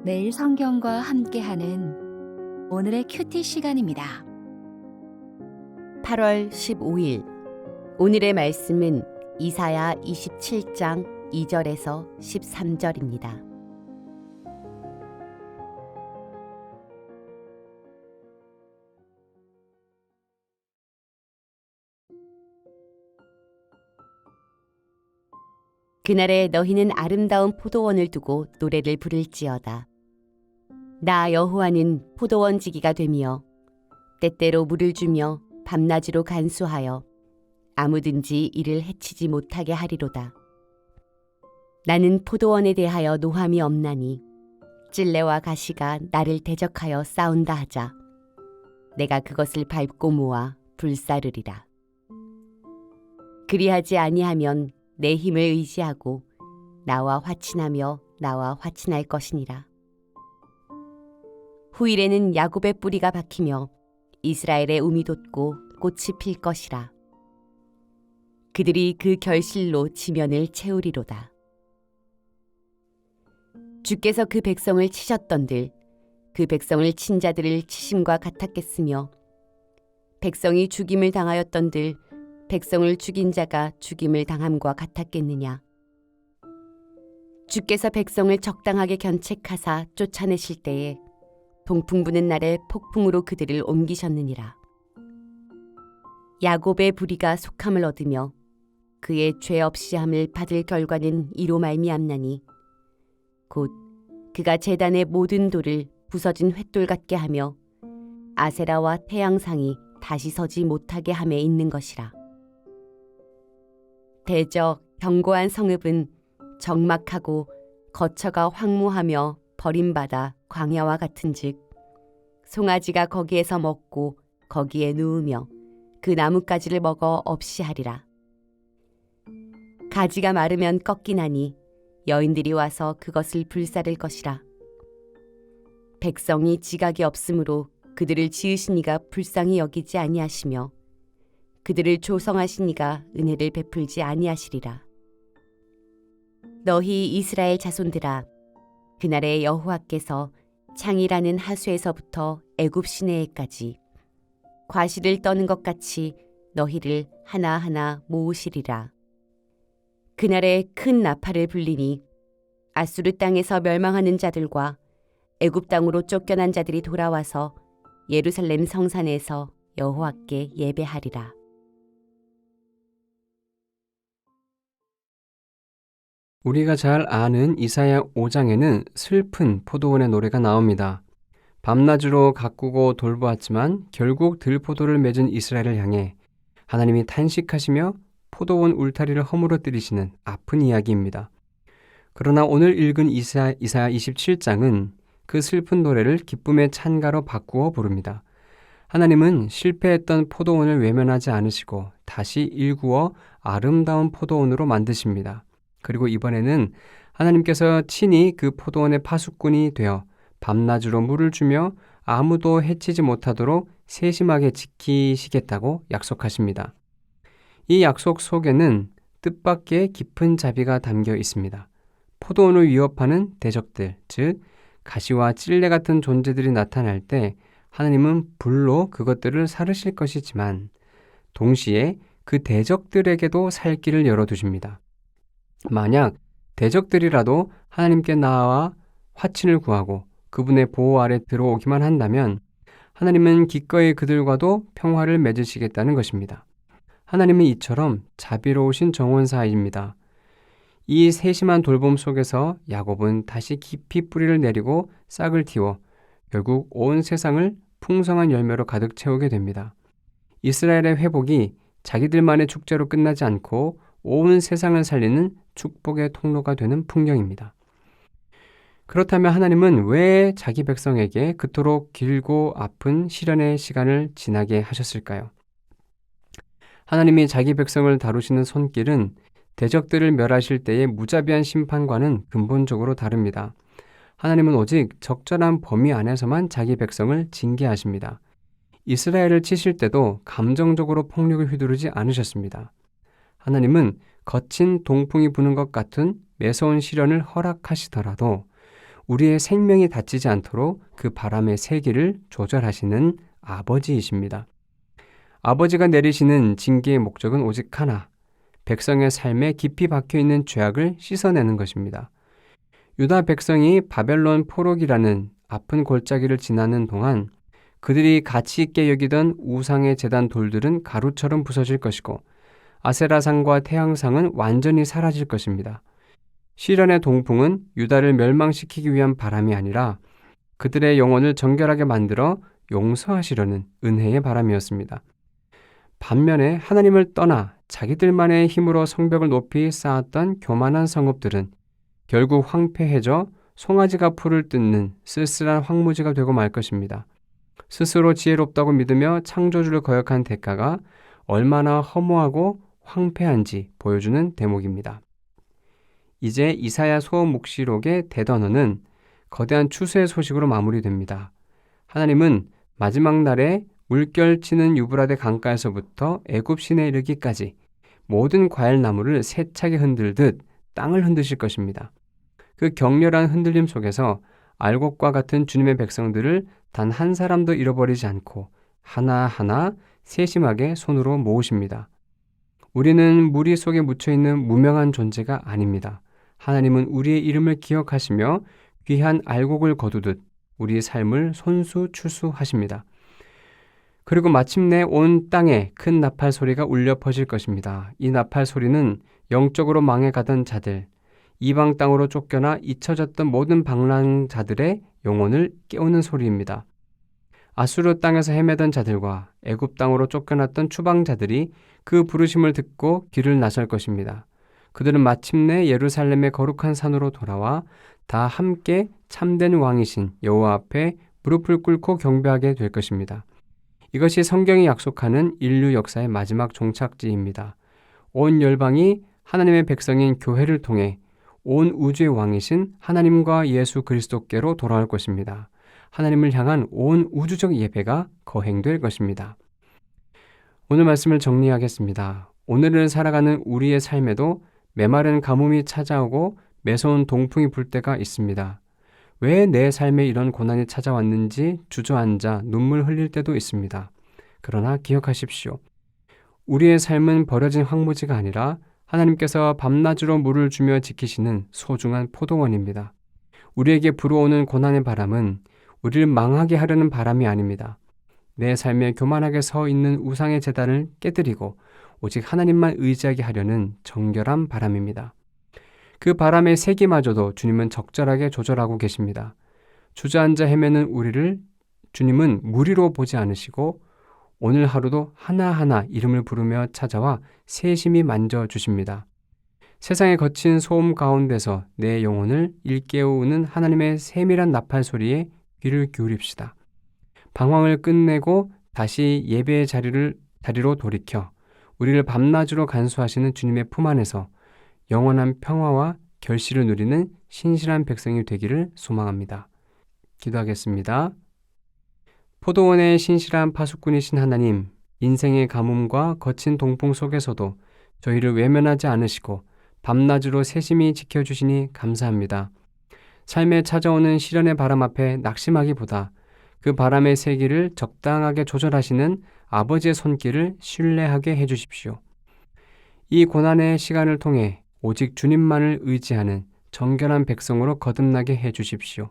매일 성경과 함께하는 오늘의 큐티 시간입니다. 8월 15일 오늘의 말씀은 이사야 27장 2절에서 13절입니다. 그날에 너희는 아름다운 포도원을 두고 노래를 부를지어다. 나 여호와는 포도원 지기가 되며 때때로 물을 주며 밤낮으로 간수하여 아무든지 이를 해치지 못하게 하리로다. 나는 포도원에 대하여 노함이 없나니 찔레와 가시가 나를 대적하여 싸운다 하자. 내가 그것을 밟고 모아 불사르리라. 그리하지 아니하면 내 힘을 의지하고 나와 화친하며 나와 화친할 것이니라. 후일에는 야곱의 뿌리가 박히며 이스라엘의 움이 돋고 꽃이 필 것이라. 그들이 그 결실로 지면을 채우리로다. 주께서 그 백성을 치셨던들 그 백성을 친 자들을 치심과 같았겠으며 백성이 죽임을 당하였던들 백성을 죽인 자가 죽임을 당함과 같았겠느냐. 주께서 백성을 적당하게 견책하사 쫓아내실 때에 동풍 부는 날에 폭풍으로 그들을 옮기셨느니라. 야곱의 부리가 속함을 얻으며 그의 죄 없이 함을 받을 결과는 이로 말미암나니 곧 그가 제단의 모든 돌을 부서진 횃돌 같게 하며 아세라와 태양상이 다시 서지 못하게 함에 있는 것이라. 대적 견고한 성읍은 적막하고 거처가 황무하며 버림받아 광야와 같은즉 송아지가 거기에서 먹고 거기에 누우며 그 나뭇가지를 먹어 없이 하리라. 가지가 마르면 꺾이나니 여인들이 와서 그것을 불사를 것이라. 백성이 지각이 없으므로 그들을 지으신 이가 불쌍히 여기지 아니하시며 그들을 조성하신 이가 은혜를 베풀지 아니하시리라. 너희 이스라엘 자손들아, 그날에 여호와께서 창이라는 하수에서부터 애굽 시내에까지 과실을 떠는 것 같이 너희를 하나하나 모으시리라. 그날에 큰 나팔을 불리니 아수르 땅에서 멸망하는 자들과 애굽 땅으로 쫓겨난 자들이 돌아와서 예루살렘 성산에서 여호와께 예배하리라. 우리가 잘 아는 이사야 5장에는 슬픈 포도원의 노래가 나옵니다. 밤낮으로 가꾸고 돌보았지만 결국 들포도를 맺은 이스라엘을 향해 하나님이 탄식하시며 포도원 울타리를 허물어뜨리시는 아픈 이야기입니다. 그러나 오늘 읽은 이사야 27장은 그 슬픈 노래를 기쁨의 찬가로 바꾸어 부릅니다. 하나님은 실패했던 포도원을 외면하지 않으시고 다시 일구어 아름다운 포도원으로 만드십니다. 그리고 이번에는 하나님께서 친히 그 포도원의 파수꾼이 되어 밤낮으로 물을 주며 아무도 해치지 못하도록 세심하게 지키시겠다고 약속하십니다. 이 약속 속에는 뜻밖의 깊은 자비가 담겨 있습니다. 포도원을 위협하는 대적들, 즉 가시와 찔레 같은 존재들이 나타날 때 하나님은 불로 그것들을 사르실 것이지만 동시에 그 대적들에게도 살 길을 열어두십니다. 만약 대적들이라도 하나님께 나아와 화친을 구하고 그분의 보호 아래 들어오기만 한다면 하나님은 기꺼이 그들과도 평화를 맺으시겠다는 것입니다. 하나님은 이처럼 자비로우신 정원사입니다. 이 세심한 돌봄 속에서 야곱은 다시 깊이 뿌리를 내리고 싹을 틔워 결국 온 세상을 풍성한 열매로 가득 채우게 됩니다. 이스라엘의 회복이 자기들만의 축제로 끝나지 않고 온 세상을 살리는 축복의 통로가 되는 풍경입니다. 그렇다면 하나님은 왜 자기 백성에게 그토록 길고 아픈 시련의 시간을 지나게 하셨을까요? 하나님이 자기 백성을 다루시는 손길은 대적들을 멸하실 때의 무자비한 심판과는 근본적으로 다릅니다. 하나님은 오직 적절한 범위 안에서만 자기 백성을 징계하십니다. 이스라엘을 치실 때도 감정적으로 폭력을 휘두르지 않으셨습니다. 하나님은 거친 동풍이 부는 것 같은 매서운 시련을 허락하시더라도 우리의 생명이 다치지 않도록 그 바람의 세기를 조절하시는 아버지이십니다. 아버지가 내리시는 징계의 목적은 오직 하나, 백성의 삶에 깊이 박혀있는 죄악을 씻어내는 것입니다. 유다 백성이 바벨론 포로기라는 아픈 골짜기를 지나는 동안 그들이 가치 있게 여기던 우상의 제단 돌들은 가루처럼 부서질 것이고 아세라상과 태양상은 완전히 사라질 것입니다. 시련의 동풍은 유다를 멸망시키기 위한 바람이 아니라 그들의 영혼을 정결하게 만들어 용서하시려는 은혜의 바람이었습니다. 반면에 하나님을 떠나 자기들만의 힘으로 성벽을 높이 쌓았던 교만한 성읍들은 결국 황폐해져 송아지가 풀을 뜯는 쓸쓸한 황무지가 되고 말 것입니다. 스스로 지혜롭다고 믿으며 창조주를 거역한 대가가 얼마나 허무하고 황폐한지 보여주는 대목입니다. 이제 이사야 소원 묵시록의 대단어는 거대한 추수의 소식으로 마무리됩니다. 하나님은 마지막 날에 물결치는 유브라데 강가에서부터 애굽 시내에 이르기까지 모든 과일나무를 세차게 흔들듯 땅을 흔드실 것입니다. 그 격렬한 흔들림 속에서 알곡과 같은 주님의 백성들을 단 한 사람도 잃어버리지 않고 하나하나 세심하게 손으로 모으십니다. 우리는 무리 속에 묻혀있는 무명한 존재가 아닙니다. 하나님은 우리의 이름을 기억하시며 귀한 알곡을 거두듯 우리의 삶을 손수 추수하십니다. 그리고 마침내 온 땅에 큰 나팔 소리가 울려 퍼질 것입니다. 이 나팔 소리는 영적으로 망해가던 자들, 이방 땅으로 쫓겨나 잊혀졌던 모든 방랑자들의 영혼을 깨우는 소리입니다. 아수르 땅에서 헤매던 자들과 애굽 땅으로 쫓겨났던 추방자들이 그 부르심을 듣고 길을 나설 것입니다. 그들은 마침내 예루살렘의 거룩한 산으로 돌아와 다 함께 참된 왕이신 여호와 앞에 무릎을 꿇고 경배하게 될 것입니다. 이것이 성경이 약속하는 인류 역사의 마지막 종착지입니다. 온 열방이 하나님의 백성인 교회를 통해 온 우주의 왕이신 하나님과 예수 그리스도께로 돌아올 것입니다. 하나님을 향한 온 우주적 예배가 거행될 것입니다. 오늘 말씀을 정리하겠습니다. 오늘을 살아가는 우리의 삶에도 메마른 가뭄이 찾아오고 매서운 동풍이 불 때가 있습니다. 왜 내 삶에 이런 고난이 찾아왔는지 주저앉아 눈물 흘릴 때도 있습니다. 그러나 기억하십시오. 우리의 삶은 버려진 황무지가 아니라 하나님께서 밤낮으로 물을 주며 지키시는 소중한 포도원입니다. 우리에게 불어오는 고난의 바람은 우리를 망하게 하려는 바람이 아닙니다. 내 삶에 교만하게 서 있는 우상의 제단을 깨뜨리고 오직 하나님만 의지하게 하려는 정결한 바람입니다. 그 바람의 세기마저도 주님은 적절하게 조절하고 계십니다. 주저앉아 헤매는 우리를 주님은 무리로 보지 않으시고 오늘 하루도 하나하나 이름을 부르며 찾아와 세심히 만져주십니다. 세상의 거친 소음 가운데서 내 영혼을 일깨우는 하나님의 세밀한 나팔 소리에 귀를 기울입시다. 방황을 끝내고 다시 예배의 자리로 돌이켜 우리를 밤낮으로 간수하시는 주님의 품 안에서 영원한 평화와 결실을 누리는 신실한 백성이 되기를 소망합니다. 기도하겠습니다. 포도원의 신실한 파수꾼이신 하나님, 인생의 가뭄과 거친 동풍 속에서도 저희를 외면하지 않으시고 밤낮으로 세심히 지켜주시니 감사합니다. 삶에 찾아오는 시련의 바람 앞에 낙심하기보다 그 바람의 세기를 적당하게 조절하시는 아버지의 손길을 신뢰하게 해주십시오. 이 고난의 시간을 통해 오직 주님만을 의지하는 정결한 백성으로 거듭나게 해주십시오.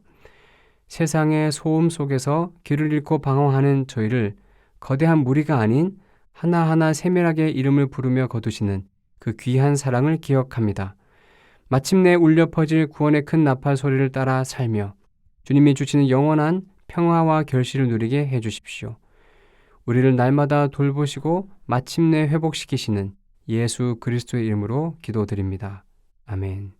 세상의 소음 속에서 길을 잃고 방황하는 저희를 거대한 무리가 아닌 하나하나 세밀하게 이름을 부르며 거두시는 그 귀한 사랑을 기억합니다. 마침내 울려 퍼질 구원의 큰 나팔 소리를 따라 살며 주님이 주시는 영원한 평화와 결실을 누리게 해주십시오. 우리를 날마다 돌보시고 마침내 회복시키시는 예수 그리스도의 이름으로 기도드립니다. 아멘.